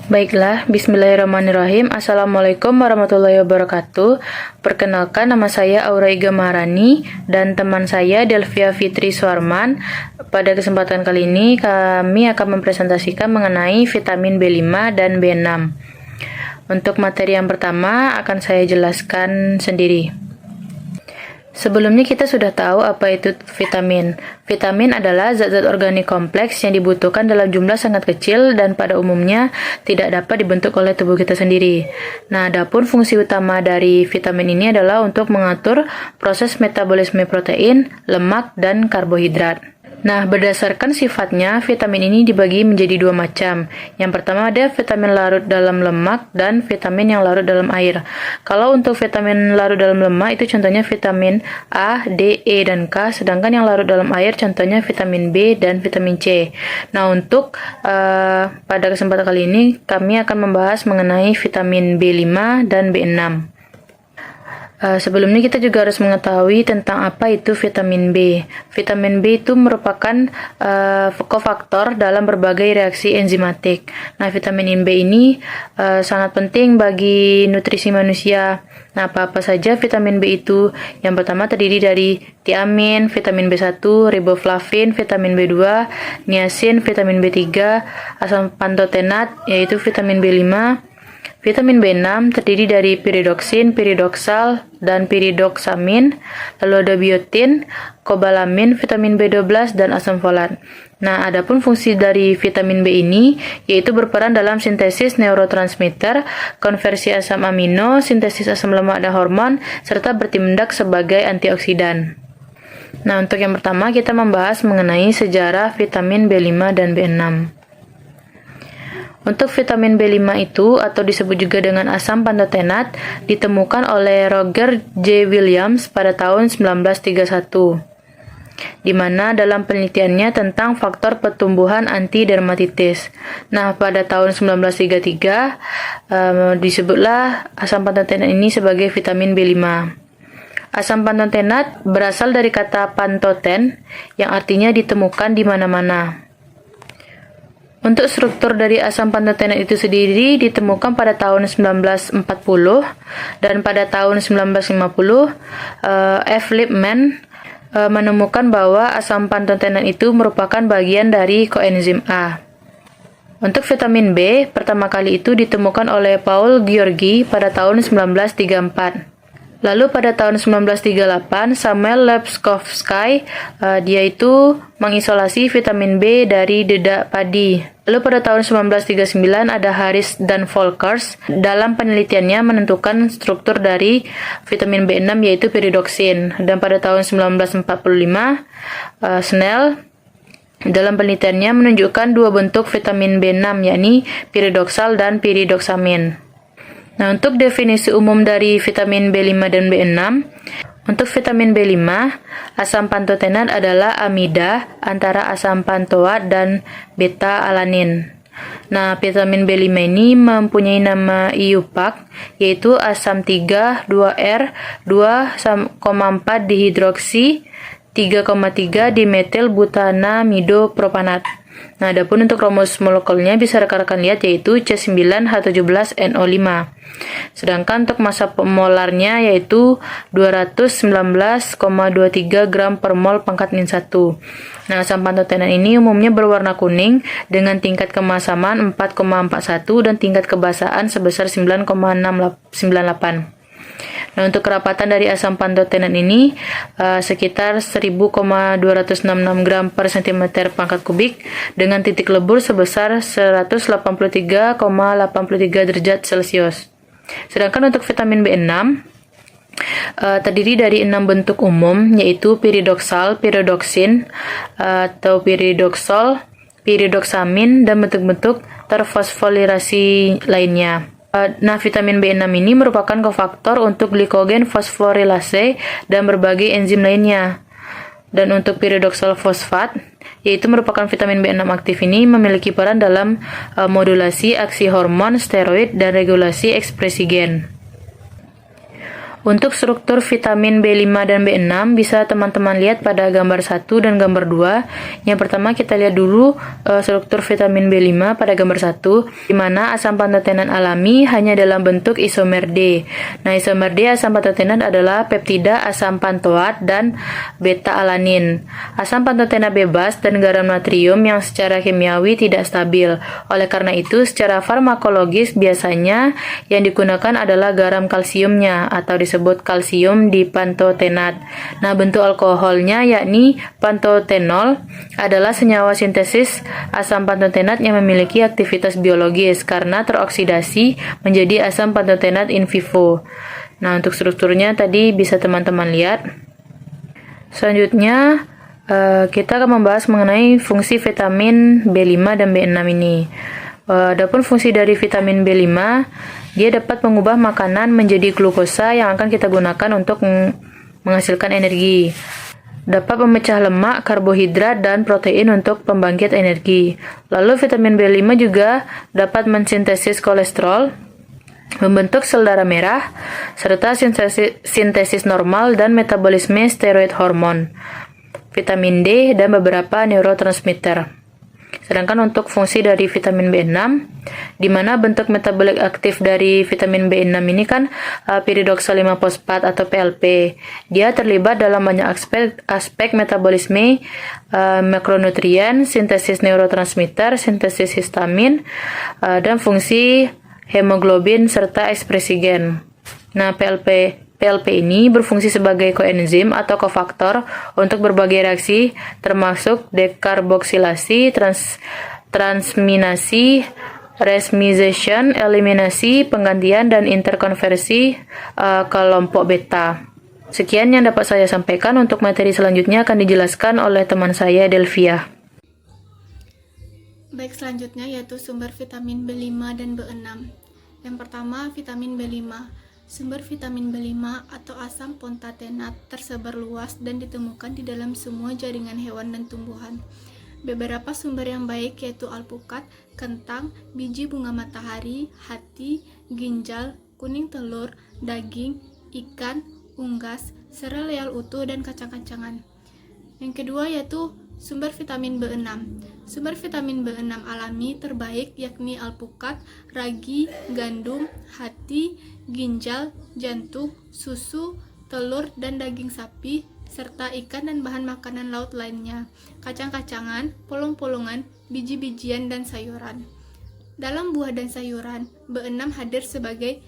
Baiklah, bismillahirrahmanirrahim. Assalamualaikum warahmatullahi wabarakatuh. Perkenalkan, nama saya Aura Iga Maharani dan teman saya Delvia Fitri Suarman. Pada kesempatan kali ini kami akan mempresentasikan mengenai vitamin B5 dan B6. Untuk materi yang pertama akan saya jelaskan sendiri. Sebelumnya kita sudah tahu apa itu vitamin. Vitamin adalah zat-zat organik kompleks yang dibutuhkan dalam jumlah sangat kecil dan pada umumnya tidak dapat dibentuk oleh tubuh kita sendiri. Nah, adapun fungsi utama dari vitamin ini adalah untuk mengatur proses metabolisme protein, lemak, dan karbohidrat. Nah, berdasarkan sifatnya, vitamin ini dibagi menjadi dua macam. Yang pertama ada vitamin larut dalam lemak dan vitamin yang larut dalam air. Kalau untuk vitamin larut dalam lemak itu contohnya vitamin A, D, E, dan K, sedangkan yang larut dalam air contohnya vitamin B dan vitamin C. Nah, untuk pada kesempatan kali ini kami akan membahas mengenai vitamin B5 dan B6. Sebelumnya kita juga harus mengetahui tentang apa itu vitamin B. Vitamin B itu merupakan kofaktor dalam berbagai reaksi enzimatik. Nah, vitamin B ini sangat penting bagi nutrisi manusia. Nah, apa-apa saja vitamin B itu? Yang pertama terdiri dari tiamin, vitamin B1, riboflavin, vitamin B2, niacin, vitamin B3, asam pantotenat, yaitu vitamin B5. Vitamin B6 terdiri dari piridoksin, piridoksal, dan piridoksamin, lalu ada biotin, kobalamin, vitamin B12, dan asam folat. Nah, adapun fungsi dari vitamin B ini yaitu berperan dalam sintesis neurotransmitter, konversi asam amino, sintesis asam lemak dan hormon, serta bertindak sebagai antioksidan. Nah, untuk yang pertama kita membahas mengenai sejarah vitamin B5 dan B6. Untuk vitamin B5 itu, atau disebut juga dengan asam pantotenat, ditemukan oleh Roger J. Williams pada tahun 1931, di mana dalam penelitiannya tentang faktor pertumbuhan antidermatitis. Nah, pada tahun 1933, disebutlah asam pantotenat ini sebagai vitamin B5. Asam pantotenat berasal dari kata pantoten, yang artinya ditemukan di mana-mana. Untuk struktur dari asam pantotenat itu sendiri ditemukan pada tahun 1940 dan pada tahun 1950 F. Lipman menemukan bahwa asam pantotenat itu merupakan bagian dari koenzim A. Untuk vitamin B, pertama kali itu ditemukan oleh Paul Georgi pada tahun 1934. Lalu pada tahun 1938, Samuel Lepkowski, dia itu mengisolasi vitamin B dari dedak padi. Lalu pada tahun 1939 ada Harris dan Volkers dalam penelitiannya menentukan struktur dari vitamin B6 yaitu piridoksin. Dan pada tahun 1945, Snell dalam penelitiannya menunjukkan dua bentuk vitamin B6 yakni piridoksal dan piridoksamin. Nah, untuk definisi umum dari vitamin B5 dan B6, untuk vitamin B5, asam pantotenat adalah amida antara asam pantoat dan beta-alanin. Nah, vitamin B5 ini mempunyai nama IUPAC, yaitu asam 3, 2R, 2,4 dihidroksi, 3,3 dimetil butanamido propanat. Nah, adapun untuk rumus molekulnya bisa rekan-rekan lihat yaitu C9H17NO5. Sedangkan untuk massa molarnya yaitu 219,23 gram per mol pangkat min 1. Nah, asam pantotenat ini umumnya berwarna kuning dengan tingkat kemasaman 4,41 dan tingkat kebasaan sebesar 9,98. Nah, untuk kerapatan dari asam pantotenat ini sekitar 1000,266 gram per cm pangkat kubik dengan titik lebur sebesar 183,83 derajat Celcius. Sedangkan untuk vitamin B6 terdiri dari 6 bentuk umum yaitu piridoksal, piridoksin atau piridoksol, piridoksamin dan bentuk-bentuk terfosforilasi lainnya. Nah, vitamin B6 ini merupakan kofaktor untuk glikogen fosforilase dan berbagai enzim lainnya. Dan untuk piridoksal fosfat, yaitu merupakan vitamin B6 aktif ini memiliki peran dalam modulasi aksi hormon steroid dan regulasi ekspresi gen. Untuk struktur vitamin B5 dan B6 bisa teman-teman lihat pada gambar 1 dan gambar 2. Yang pertama kita lihat dulu struktur vitamin B5 pada gambar 1, di mana asam pantotenat alami hanya dalam bentuk isomer D. Nah, isomer D asam pantotenat adalah peptida asam pantoat dan beta-alanin. Asam pantotenat bebas dan garam natrium yang secara kimiawi tidak stabil. Oleh karena itu, secara farmakologis biasanya yang digunakan adalah garam kalsiumnya atau disebut kalsium dipantotenat. Nah, bentuk alkoholnya yakni pantotenol adalah senyawa sintesis asam pantotenat yang memiliki aktivitas biologis karena teroksidasi menjadi asam pantotenat in vivo. Nah, untuk strukturnya tadi bisa teman-teman lihat. Selanjutnya kita akan membahas mengenai fungsi vitamin B5 dan B6 ini. Adapun fungsi dari vitamin B5, dia dapat mengubah makanan menjadi glukosa yang akan kita gunakan untuk menghasilkan energi. Dapat memecah lemak, karbohidrat, dan protein untuk pembangkit energi. Lalu vitamin B5 juga dapat mensintesis kolesterol, membentuk sel darah merah, serta sintesis normal dan metabolisme steroid hormon, vitamin D, dan beberapa neurotransmitter. Sedangkan untuk fungsi dari vitamin B6, di mana bentuk metabolik aktif dari vitamin B6 ini kan piridoxal 5-fosfat atau PLP. Dia terlibat dalam banyak aspek metabolisme makronutrien, sintesis neurotransmitter, sintesis histamin, dan fungsi hemoglobin serta ekspresi gen. Nah, PLP ini berfungsi sebagai koenzim atau kofaktor untuk berbagai reaksi termasuk dekarboksilasi, transminasi, resmization, eliminasi, penggantian, dan interkonversi kelompok beta. Sekian yang dapat saya sampaikan. Untuk materi selanjutnya akan dijelaskan oleh teman saya Delvia. Baik, selanjutnya yaitu sumber vitamin B5 dan B6. Yang pertama, vitamin B5. Sumber vitamin B5 atau asam pantotenat tersebar luas dan ditemukan di dalam semua jaringan hewan dan tumbuhan. Beberapa sumber yang baik yaitu alpukat, kentang, biji bunga matahari, hati, ginjal, kuning telur, daging, ikan, unggas, sereal utuh, dan kacang-kacangan. Yang kedua yaitu sumber vitamin B6. Sumber vitamin B6 alami terbaik yakni alpukat, ragi, gandum, hati, ginjal, jantung, susu, telur, dan daging sapi, serta ikan dan bahan makanan laut lainnya, kacang-kacangan, polong-polongan, biji-bijian, dan sayuran. Dalam buah dan sayuran, B6 hadir sebagai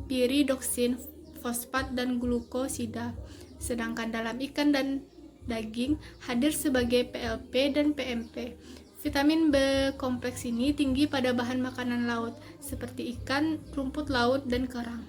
piridoksin, fosfat, dan glukosida, sedangkan dalam ikan dan daging hadir sebagai PLP dan PMP. Vitamin B kompleks ini tinggi pada bahan makanan laut seperti ikan, rumput laut, dan kerang.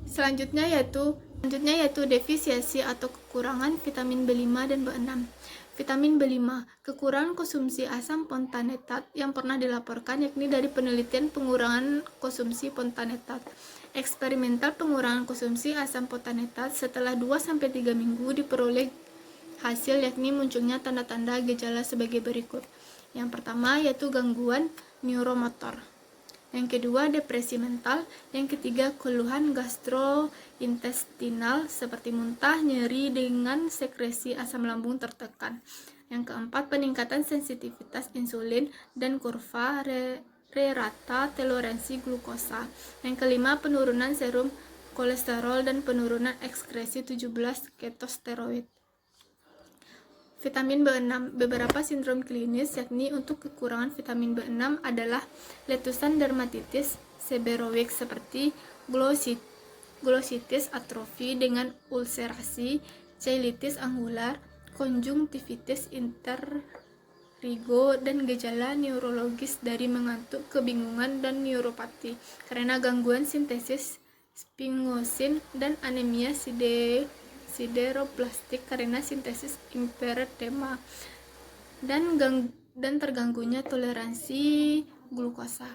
Selanjutnya yaitu defisiensi atau kekurangan vitamin B5 dan B6. Vitamin B5, kekurangan konsumsi asam pantotenat yang pernah dilaporkan yakni dari penelitian pengurangan konsumsi pantotenat. Eksperimental pengurangan konsumsi asam pantotenat setelah 2-3 minggu diperoleh hasil yakni munculnya tanda-tanda gejala sebagai berikut. Yang pertama yaitu gangguan neuromotor. Yang kedua depresi mental. Yang ketiga keluhan gastrointestinal seperti muntah, nyeri dengan sekresi asam lambung tertekan. Yang keempat peningkatan sensitivitas insulin dan kurva rata toleransi glukosa. Yang kelima penurunan serum kolesterol dan penurunan ekskresi 17 ketosteroid. Vitamin B6. Beberapa sindrom klinis yakni untuk kekurangan vitamin B6 adalah letusan dermatitis seborrheic seperti glositis atrofi dengan ulcerasi, cheilitis angular, konjungtivitis interrigo, dan gejala neurologis dari mengantuk, kebingungan, dan neuropati karena gangguan sintesis sphingosine dan anemia sideroblastik karena sintesis hiperedema dan terganggunya toleransi glukosa.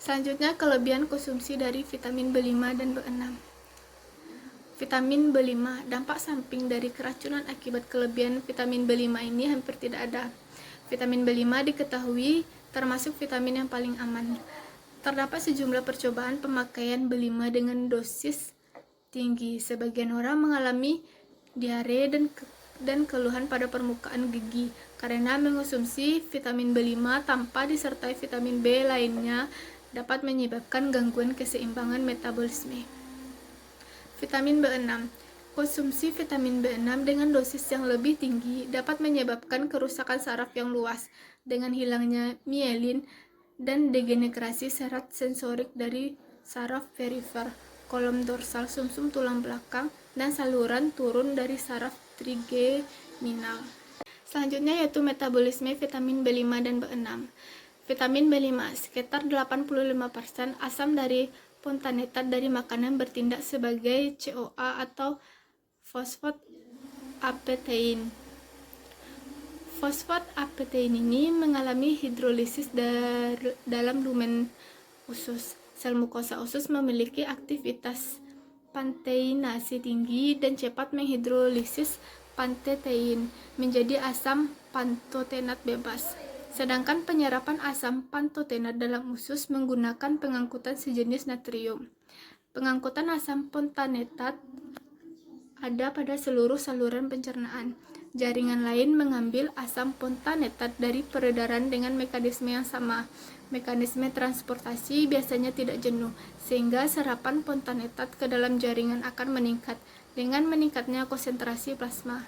Selanjutnya kelebihan konsumsi dari vitamin B5 dan B6. Vitamin B5, dampak samping dari keracunan akibat kelebihan vitamin B5 ini hampir tidak ada. Vitamin B5 diketahui termasuk vitamin yang paling aman. Terdapat sejumlah percobaan pemakaian B5 dengan dosis tinggi. Sebagian orang mengalami diare dan keluhan pada permukaan gigi karena mengonsumsi vitamin B5 tanpa disertai vitamin B lainnya dapat menyebabkan gangguan keseimbangan metabolisme. Vitamin B6. Konsumsi vitamin B6 dengan dosis yang lebih tinggi dapat menyebabkan kerusakan saraf yang luas dengan hilangnya mielin dan degenerasi serat sensorik dari saraf perifer, kolom dorsal sumsum tulang belakang, dan saluran turun dari saraf trigeminal. Selanjutnya yaitu metabolisme vitamin B5 dan B6. Vitamin B5, sekitar 85% asam dari fontanetat dari makanan bertindak sebagai CoA atau fosfat-apetein. Fosfat-apetein ini mengalami hidrolisis dalam lumen usus. Sel mukosa usus memiliki aktivitas panteinasi tinggi dan cepat menghidrolisis pantotein menjadi asam pantotenat bebas. Sedangkan penyerapan asam pantotenat dalam usus menggunakan pengangkutan sejenis natrium. Pengangkutan asam fontanetat ada pada seluruh saluran pencernaan. Jaringan lain mengambil asam fontanetat dari peredaran dengan mekanisme yang sama. Mekanisme transportasi biasanya tidak jenuh, sehingga serapan fontanetat ke dalam jaringan akan meningkat dengan meningkatnya konsentrasi plasma.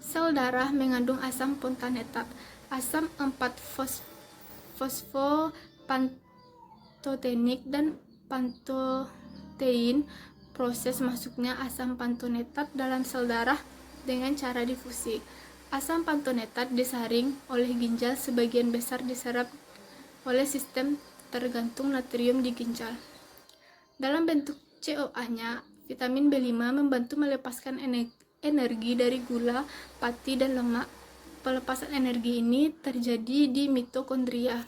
Sel darah mengandung asam fontanetat. Asam 4-fosfopantotenik dan pantotein. Proses masuknya asam pantonetat dalam sel darah dengan cara difusi. Asam pantonetat disaring oleh ginjal, sebagian besar diserap oleh sistem tergantung natrium di ginjal. Dalam bentuk CoA-nya, vitamin B5 membantu melepaskan energi dari gula, pati, dan lemak. Pelepasan energi ini terjadi di mitokondria.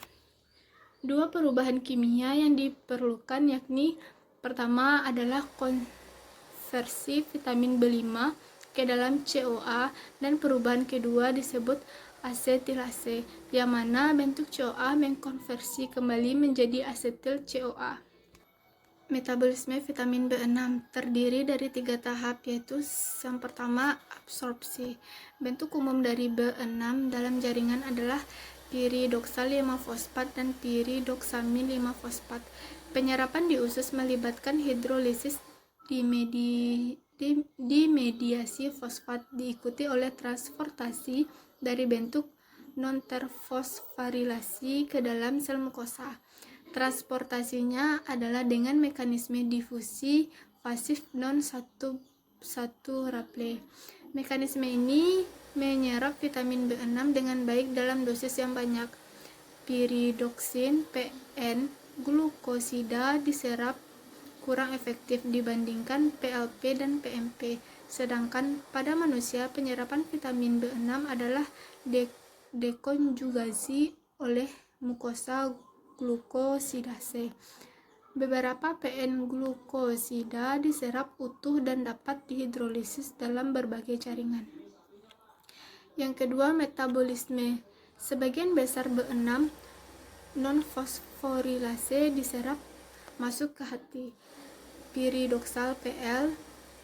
Dua perubahan kimia yang diperlukan yakni pertama adalah konversi vitamin B5 ke dalam CoA, dan perubahan kedua disebut asetilase, yang mana bentuk CoA mengkonversi kembali menjadi asetil CoA. Metabolisme vitamin B6 terdiri dari 3 tahap, yaitu yang pertama absorpsi. Bentuk umum dari B6 dalam jaringan adalah piridoksal 5-fosfat dan piridoksamin 5-fosfat. Penyerapan di usus melibatkan hidrolisis dimediasi fosfat, diikuti oleh transportasi dari bentuk non-terfosfarilasi ke dalam sel mukosa. Transportasinya adalah dengan mekanisme difusi pasif non-saturable. Mekanisme ini menyerap vitamin B6 dengan baik dalam dosis yang banyak. Piridoksin PN glukosida diserap kurang efektif dibandingkan PLP dan PMP. Sedangkan pada manusia, penyerapan vitamin B6 adalah dekonjugasi oleh mukosa glukosidase. Beberapa PN glukosida diserap utuh dan dapat dihidrolisis dalam berbagai jaringan. Yang kedua, metabolisme. Sebagian besar B6 non-fosforilase diserap masuk ke hati. Piridoksal PL,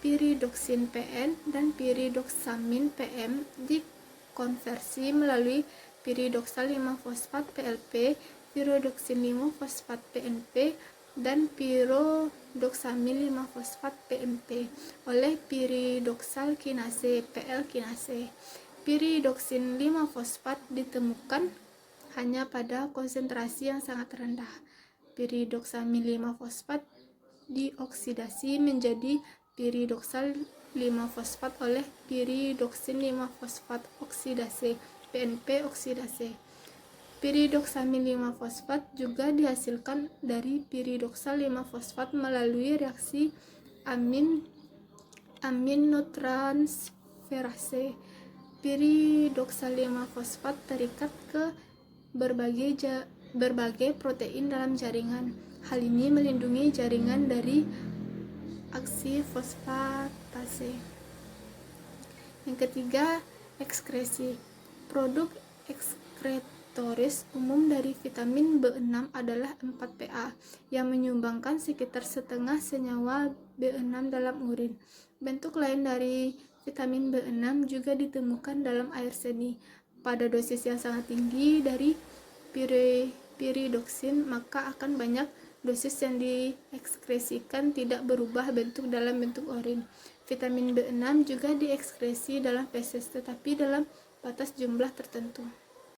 piridoksin PN, dan piridoksamin PM dikonversi melalui piridoksal 5-fosfat PLP, piridoksin 5-fosfat PNP, dan piridoksamin 5-fosfat PMP oleh piridoksal kinase PL kinase. Piridoksin 5-fosfat ditemukan hanya pada konsentrasi yang sangat rendah. Piridoksamin 5-fosfat dioksidasi menjadi piridoksal 5-fosfat oleh piridoksin 5-fosfat oksidase PNP oksidase. Piridoksamin 5-fosfat juga dihasilkan dari piridoksal 5-fosfat melalui reaksi aminotransferase. Piridoksal 5-fosfat terikat ke berbagai protein dalam jaringan. Hal ini melindungi jaringan dari aksi fosfatase. Yang ketiga, ekskresi. Produk ekskretor storage umum dari vitamin B6 adalah 4-PA yang menyumbangkan sekitar setengah senyawa B6 dalam urin. Bentuk lain dari vitamin B6 juga ditemukan dalam air seni. Pada dosis yang sangat tinggi dari piridoksin, maka akan banyak dosis yang diekskresikan tidak berubah bentuk dalam bentuk urin. Vitamin B6 juga diekskresi dalam feses, tetapi dalam batas jumlah tertentu.